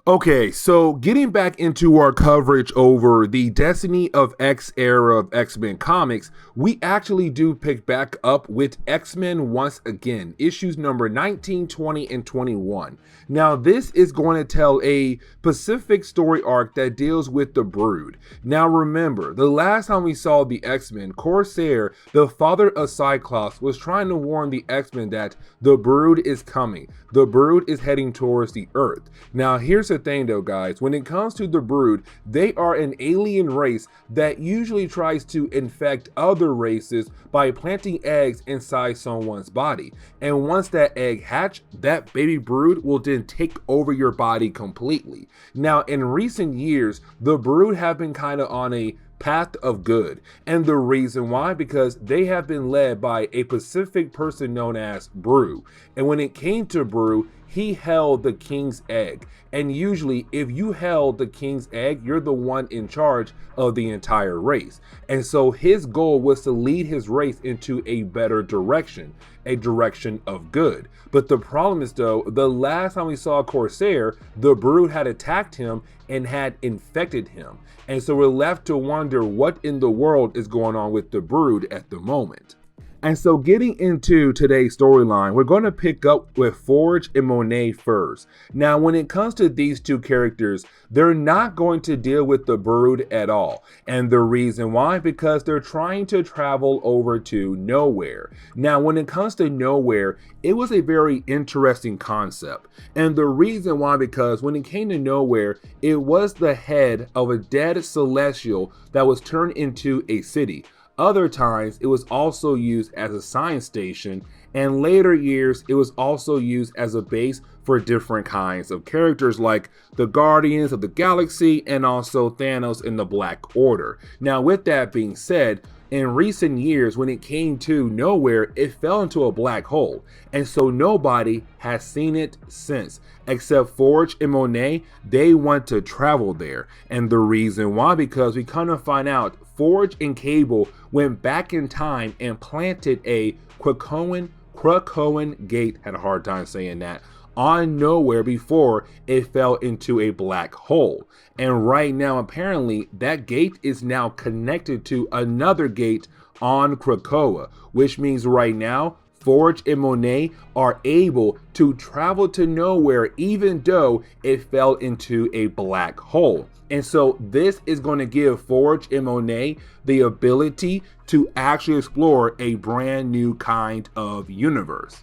Okay, so getting back into our coverage over the Destiny of X era of X-Men comics, we actually do pick back up with X-Men once again, issues number 19, 20, and 21. Now, this is going to tell a Pacific story arc that deals with the Brood. Now, remember, the last time we saw the X-Men, Corsair, the father of Cyclops, was trying to warn the X-Men that the Brood is coming. The Brood is heading towards the Earth. Now, here's the thing though, guys, when it comes to the Brood, they are an alien race that usually tries to infect other races by planting eggs inside someone's body. And once that egg hatch, that baby Brood will then take over your body completely. Now, in recent years, the Brood have been kind of on a path of good. And the reason why, because they have been led by a Pacific person known as Brew. And when it came to Brew, he held the king's egg. And usually, if you held the king's egg, you're the one in charge of the entire race. And so his goal was to lead his race into a better direction, a direction of good. But the problem is though, the last time we saw Corsair, the Brood had attacked him and had infected him. And so we're left to wonder what in the world is going on with the Brood at the moment. And so getting into today's storyline, we're going to pick up with Forge and Monet first. Now, when it comes to these two characters, they're not going to deal with the Brood at all. And the reason why, because they're trying to travel over to Nowhere. Now, when it comes to Nowhere, it was a very interesting concept. And the reason why, because when it came to Nowhere, it was the head of a dead celestial that was turned into a city. Other times, it was also used as a science station, and later years, it was also used as a base for different kinds of characters like the Guardians of the Galaxy and also Thanos in the Black Order. Now, with that being said, in recent years, when it came to Nowhere, it fell into a black hole, and so nobody has seen it since, except Forge and Monet. They want to travel there, and the reason why, because we kind of find out Forge and Cable went back in time and planted a Krakoan gate, had a hard time saying that, on Nowhere before it fell into a black hole. And right now, apparently, that gate is now connected to another gate on Krakoa, which means right now, Forge and Monet are able to travel to Nowhere even though it fell into a black hole. And so this is going to give Forge and Monet the ability to actually explore a brand new kind of universe.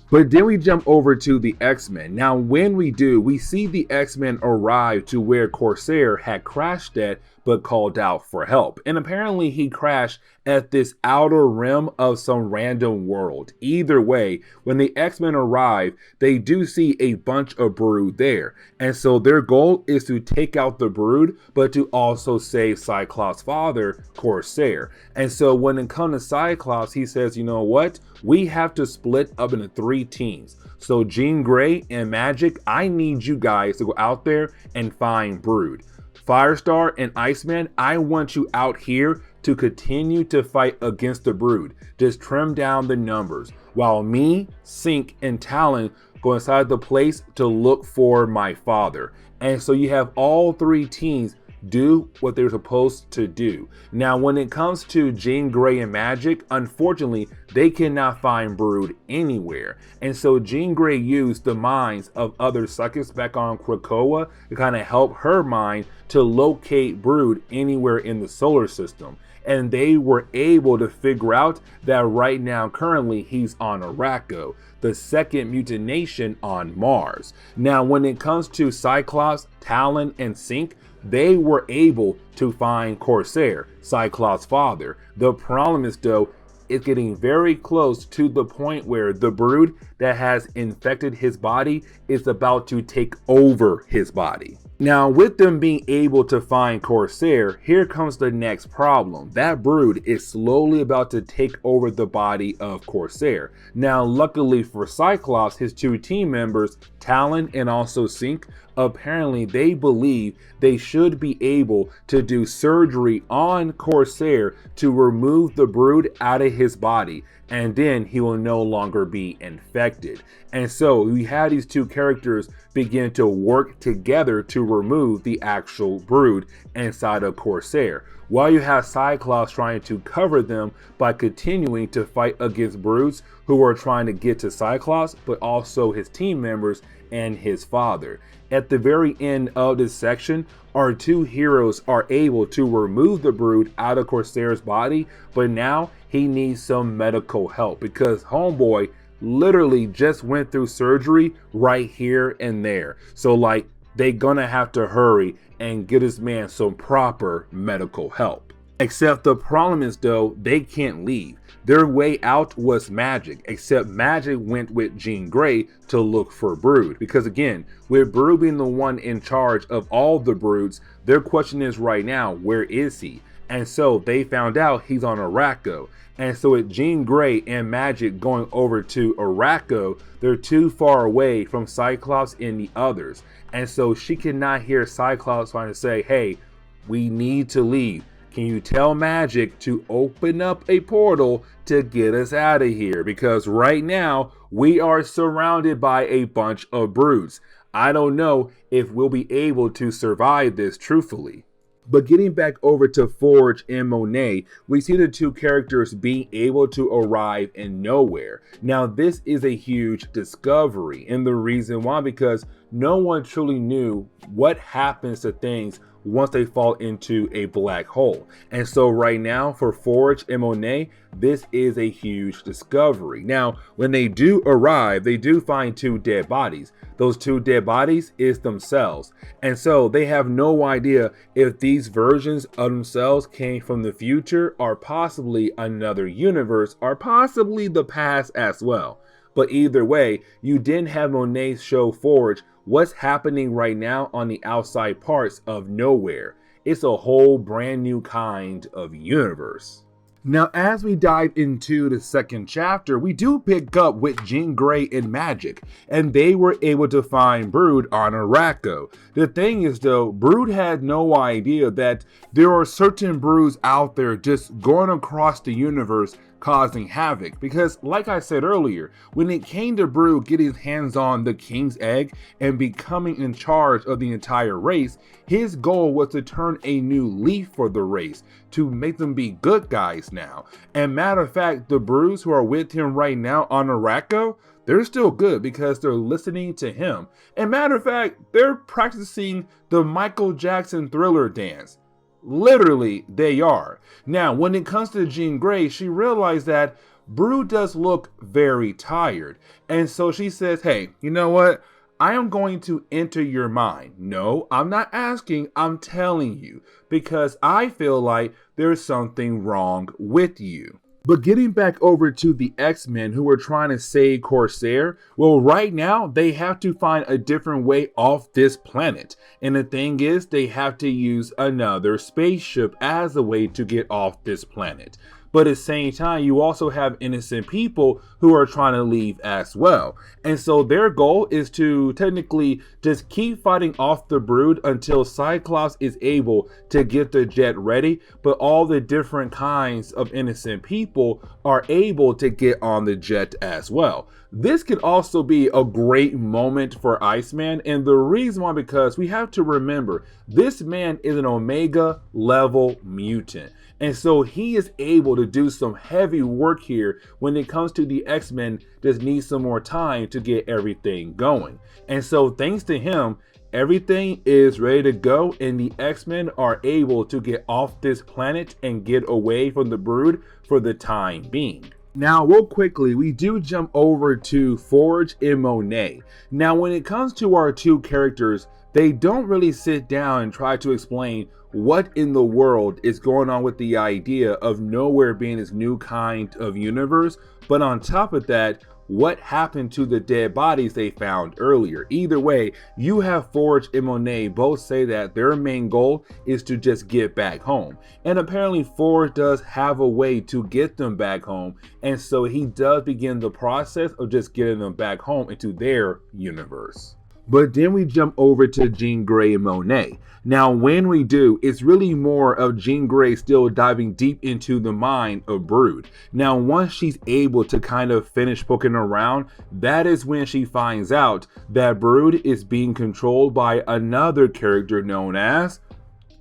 But then we jump over to the X-Men. Now, when we do, we see the X-Men arrive to where Corsair had crashed at, but called out for help. And apparently he crashed at this outer rim of some random world. Either way, when the X-Men arrive, they do see a bunch of Brood there. And so their goal is to take out the Brood, but to also save Cyclops' father, Corsair. And so when it comes to Cyclops, he says, you know what? We have to split up into 3 teams. So Jean Grey and Magic, I need you guys to go out there and find Brood. Firestar and Iceman, I want you out here to continue to fight against the Brood. Just trim down the numbers. While me, Sync, and Talon go inside the place to look for my father. And so you have all 3 teams do what they're supposed to do. Now, when it comes to Jean Grey and Magic, unfortunately, they cannot find Brood anywhere. And so Jean Grey used the minds of other psychics back on Krakoa to kind of help her mind to locate Brood anywhere in the solar system. And they were able to figure out that right now, currently, he's on Araco, the second mutant nation on Mars. Now, when it comes to Cyclops, Talon, and Sync, they were able to find Corsair, Cyclops' father. The problem is though, it's getting very close to the point where the Brood that has infected his body is about to take over his body. Now, with them being able to find Corsair, here comes the next problem. That Brood is slowly about to take over the body of Corsair. Now, luckily for Cyclops, his 2 team members, Talon and also Sync, apparently they believe they should be able to do surgery on Corsair to remove the brood out of his body, and then he will no longer be infected. And so we had these two characters begin to work together to remove the actual brood inside of Corsair, while you have Cyclops trying to cover them by continuing to fight against broods who are trying to get to Cyclops, but also his team members and his father. At the very end of this section, our two heroes are able to remove the brood out of Corsair's body, but now he needs some medical help because homeboy literally just went through surgery right here and there. So like they gonna have to hurry and get this man some proper medical help. Except the problem is though, they can't leave. Their way out was Magic, except Magic went with Jean Grey to look for Brood. Because again, with Brood being the one in charge of all the broods, their question is right now, where is he? And so they found out he's on Araco. And so with Jean Grey and Magic going over to Araco, they're too far away from Cyclops and the others. And so she cannot hear Cyclops trying to say, hey, we need to leave. Can you tell Magic to open up a portal to get us out of here? Because right now we are surrounded by a bunch of broods. I don't know if we'll be able to survive this truthfully. But getting back over to Forge and Monet, we see the two characters being able to arrive in nowhere. Now this is a huge discovery, and the reason why, because no one truly knew what happens to things once they fall into a black hole. And so right now for Forge and Monet, this is a huge discovery. Now, when they do arrive, they do find two dead bodies. Those two dead bodies is themselves. And so they have no idea if these versions of themselves came from the future or possibly another universe or possibly the past as well. But either way, you didn't have Monet show Forge what's happening right now on the outside parts of nowhere. It's a whole brand new kind of universe. Now, as we dive into the second chapter, we do pick up with Jean Grey and Magic, and they were able to find Brood on Araco. The thing is though, Brood had no idea that there are certain broods out there just going across the universe causing havoc, because like I said earlier, when it came to Brood getting his hands on the King's Egg and becoming in charge of the entire race, his goal was to turn a new leaf for the race, to make them be good guys now. And matter of fact, the broods who are with him right now on Araco, they're still good because they're listening to him. And matter of fact, they're practicing the Michael Jackson Thriller dance. Literally, they are. Now, when it comes to Jean Grey, she realized that Brood does look very tired. And so she says, hey, you know what? I am going to enter your mind. No, I'm not asking, I'm telling you. Because I feel like there's something wrong with you. But getting back over to the X-Men who are trying to save Corsair, well, right now they have to find a different way off this planet. And the thing is, they have to use another spaceship as a way to get off this planet. But at the same time, you also have innocent people who are trying to leave as well. And so their goal is to technically just keep fighting off the Brood until Cyclops is able to get the jet ready. But all the different kinds of innocent people are able to get on the jet as well. This could also be a great moment for Iceman. And the reason why, because we have to remember, this man is an Omega level mutant. And so he is able to do some heavy work here when it comes to the X-Men just need some more time to get everything going. And so thanks to him, everything is ready to go and the X-Men are able to get off this planet and get away from the Brood for the time being. Now, real quickly, we do jump over to Forge and Monet. Now, when it comes to our two characters, they don't really sit down and try to explain what in the world is going on with the idea of nowhere being this new kind of universe. But on top of that, what happened to the dead bodies they found earlier. Either way, you have Forge and Monet both say that their main goal is to just get back home. And apparently Forge does have a way to get them back home. And so he does begin the process of just getting them back home into their universe. But then we jump over to Jean Grey and Monet. Now, when we do, it's really more of Jean Grey still diving deep into the mind of Brood. Now, once she's able to kind of finish poking around, that is when she finds out that Brood is being controlled by another character known as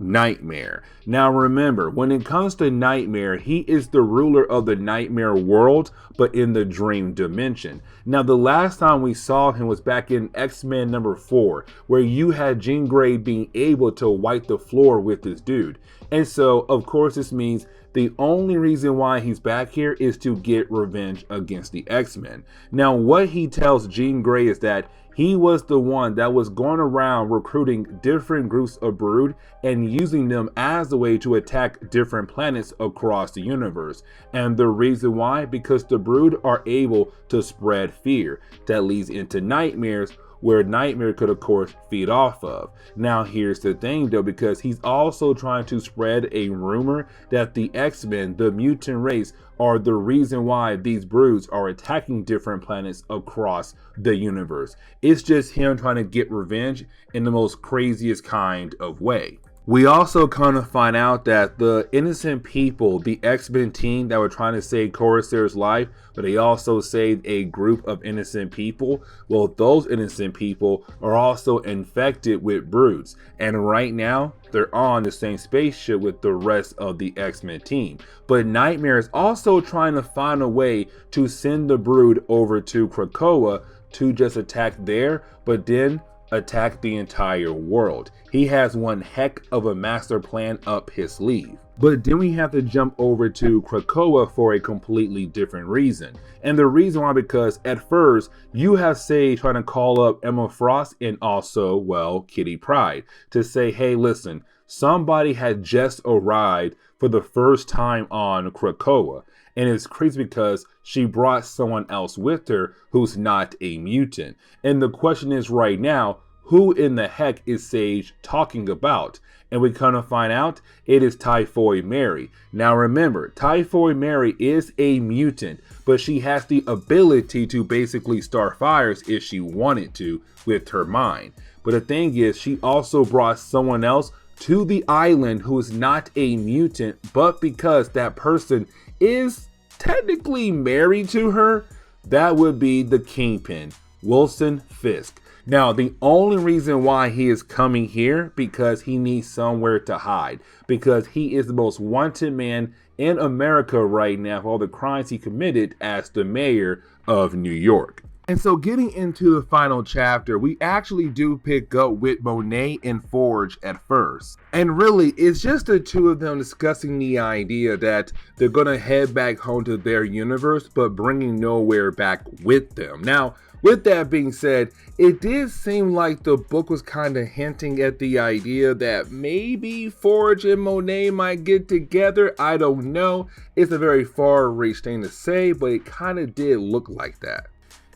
Nightmare. Now remember, when it comes to Nightmare, he is the ruler of the nightmare world, but in the dream dimension. Now the last time we saw him was back in X-Men number 4, where you had Jean Grey being able to wipe the floor with this dude. And so, of course, this means the only reason why he's back here is to get revenge against the X-Men. Now, what he tells Jean Grey is that he was the one that was going around recruiting different groups of Brood and using them as a way to attack different planets across the universe. And the reason why? Because the Brood are able to spread fear. That leads into nightmares, where Nightmare could of course feed off of. Now here's the thing though, because he's also trying to spread a rumor that the X-Men, the mutant race, are the reason why these Broods are attacking different planets across the universe. It's just him trying to get revenge in the most craziest kind of way. We also kind of find out that the innocent people, the X-Men team that were trying to save Corsair's life, but they also saved a group of innocent people. Well, those innocent people are also infected with Broods. And right now, they're on the same spaceship with the rest of the X-Men team. But Nightmare is also trying to find a way to send the Brood over to Krakoa to just attack there, but then attack the entire world. He has one heck of a master plan up his sleeve. But then we have to jump over to Krakoa for a completely different reason. And the reason why, because at first you have Sage trying to call up Emma Frost and also, well, Kitty Pryde to say, hey, listen, somebody had just arrived for the first time on Krakoa. And it's crazy because she brought someone else with her who's not a mutant. And the question is right now, who in the heck is Sage talking about? And we kind of find out it is Typhoid Mary. Now remember, Typhoid Mary is a mutant, but she has the ability to basically start fires if she wanted to with her mind. But the thing is, she also brought someone else to the island who is not a mutant, but because that person is technically married to her, that would be the Kingpin, Wilson Fisk. Now, the only reason why he is coming here because he needs somewhere to hide, because he is the most wanted man in America right now for all the crimes he committed as the mayor of New York. And so getting into the final chapter, we actually do pick up with Monet and Forge at first. And really, it's just the two of them discussing the idea that they're going to head back home to their universe, but bringing nowhere back with them. Now, with that being said, it did seem like the book was kind of hinting at the idea that maybe Forge and Monet might get together. I don't know. It's a very far-reaching thing to say, but it kind of did look like that.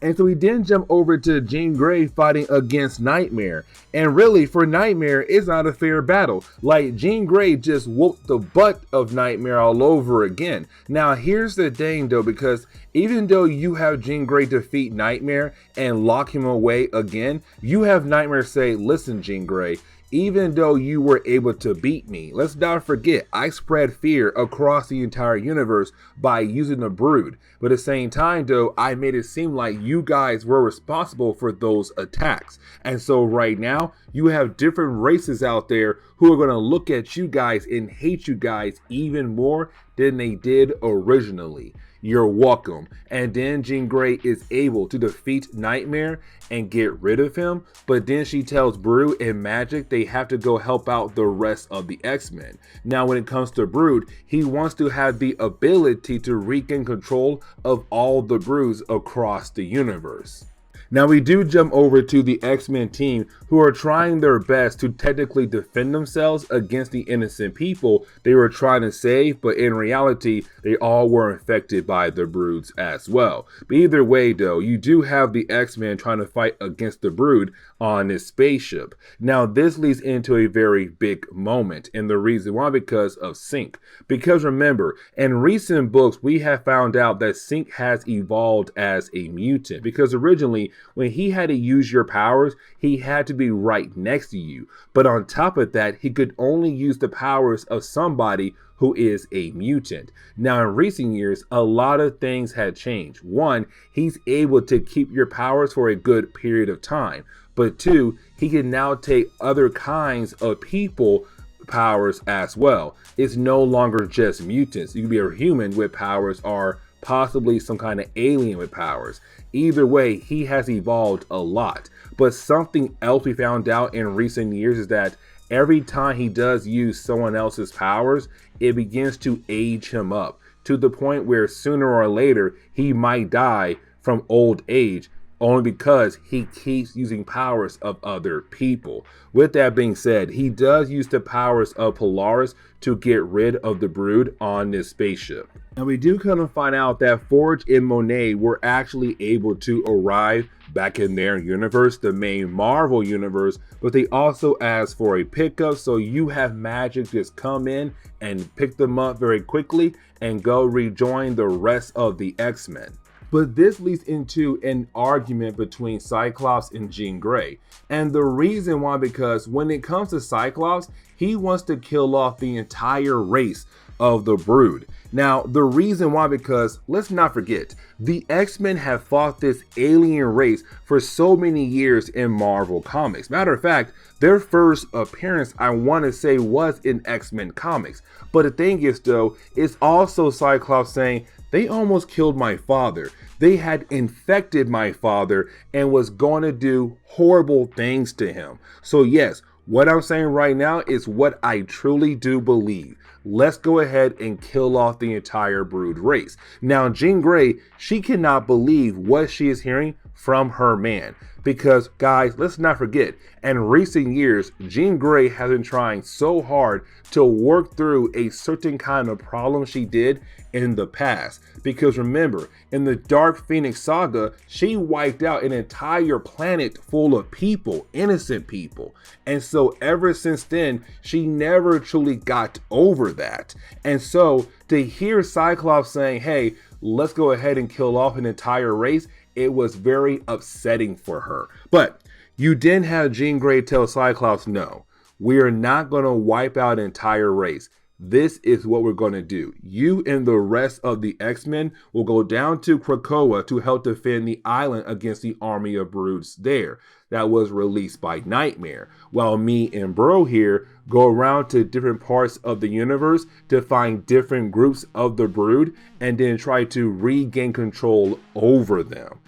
And so we then jump over to Jean Grey fighting against Nightmare. And really, for Nightmare, it's not a fair battle. Like, Jean Grey just whooped the butt of Nightmare all over again. Now, here's the thing though, because even though you have Jean Grey defeat Nightmare and lock him away again, you have Nightmare say, listen, Jean Grey, even though you were able to beat me, let's not forget, I spread fear across the entire universe by using the Brood. But at the same time, though, I made it seem like you guys were responsible for those attacks. And so right now, you have different races out there who are going to look at you guys and hate you guys even more than they did originally. You're welcome. And then Jean Grey is able to defeat Nightmare and get rid of him. But then she tells Brood and Magic they have to go help out the rest of the X-Men. Now, when it comes to Brood, he wants to have the ability to regain control of all the Broods across the universe. Now we do jump over to the X-Men team who are trying their best to technically defend themselves against the innocent people they were trying to save, but in reality, they all were infected by the Broods as well. But either way though, you do have the X-Men trying to fight against the Brood on this spaceship. Now this leads into a very big moment, and the reason why, because of Synch. Because remember, in recent books we have found out that Synch has evolved as a mutant, because originally When he had to use your powers, he had to be right next to you. But on top of that, he could only use the powers of somebody who is a mutant. Now, in recent years, a lot of things had changed. One, he's able to keep your powers for a good period of time. But two, he can now take other kinds of people powers as well. It's no longer just mutants. You can be a human with powers or possibly some kind of alien with powers. Either way, he has evolved a lot. But something else we found out in recent years is that every time he does use someone else's powers, it begins to age him up to the point where sooner or later he might die from old age, only because he keeps using powers of other people. With that being said, he does use the powers of Polaris to get rid of the Brood on this spaceship. And we do kind of find out that Forge and Monet were actually able to arrive back in their universe, the main Marvel universe, but they also asked for a pickup, so you have Magic just come in and pick them up very quickly and go rejoin the rest of the X-Men. But this leads into an argument between Cyclops and Jean Grey. And the reason why, because when it comes to Cyclops, he wants to kill off the entire race of the Brood. Now, the reason why, because let's not forget, the X-Men have fought this alien race for so many years in Marvel Comics. Matter of fact, their first appearance, I want to say, was in X-Men Comics. But the thing is, though, it's also Cyclops saying, they almost killed my father. They had infected my father and was going to do horrible things to him. So yes, what I'm saying right now is what I truly do believe. Let's go ahead and kill off the entire Brood race. Now, Jean Grey, she cannot believe what she is hearing from her man. Because, guys, let's not forget, in recent years, Jean Grey has been trying so hard to work through a certain kind of problem she did in the past. Because remember, in the Dark Phoenix saga, she wiped out an entire planet full of people, innocent people. And so ever since then, she never truly got over that. And so to hear Cyclops saying, hey, let's go ahead and kill off an entire race, it was very upsetting for her. But you didn't have Jean Grey tell Cyclops, no, we are not going to wipe out an entire race. This is what we're going to do. You and the rest of the X-Men will go down to Krakoa to help defend the island against the army of Broods there that was released by Nightmare. While me and Bro here go around to different parts of the universe to find different groups of the Brood and then try to regain control over them.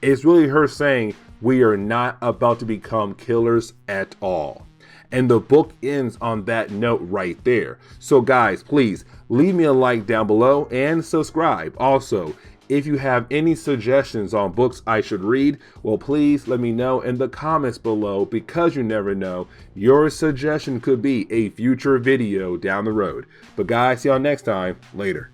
It's really her saying, we are not about to become killers at all. And the book ends on that note right there. So guys, please leave me a like down below and subscribe. Also, if you have any suggestions on books I should read, well, please let me know in the comments below, because you never know, your suggestion could be a future video down the road. But guys, see y'all next time. Later.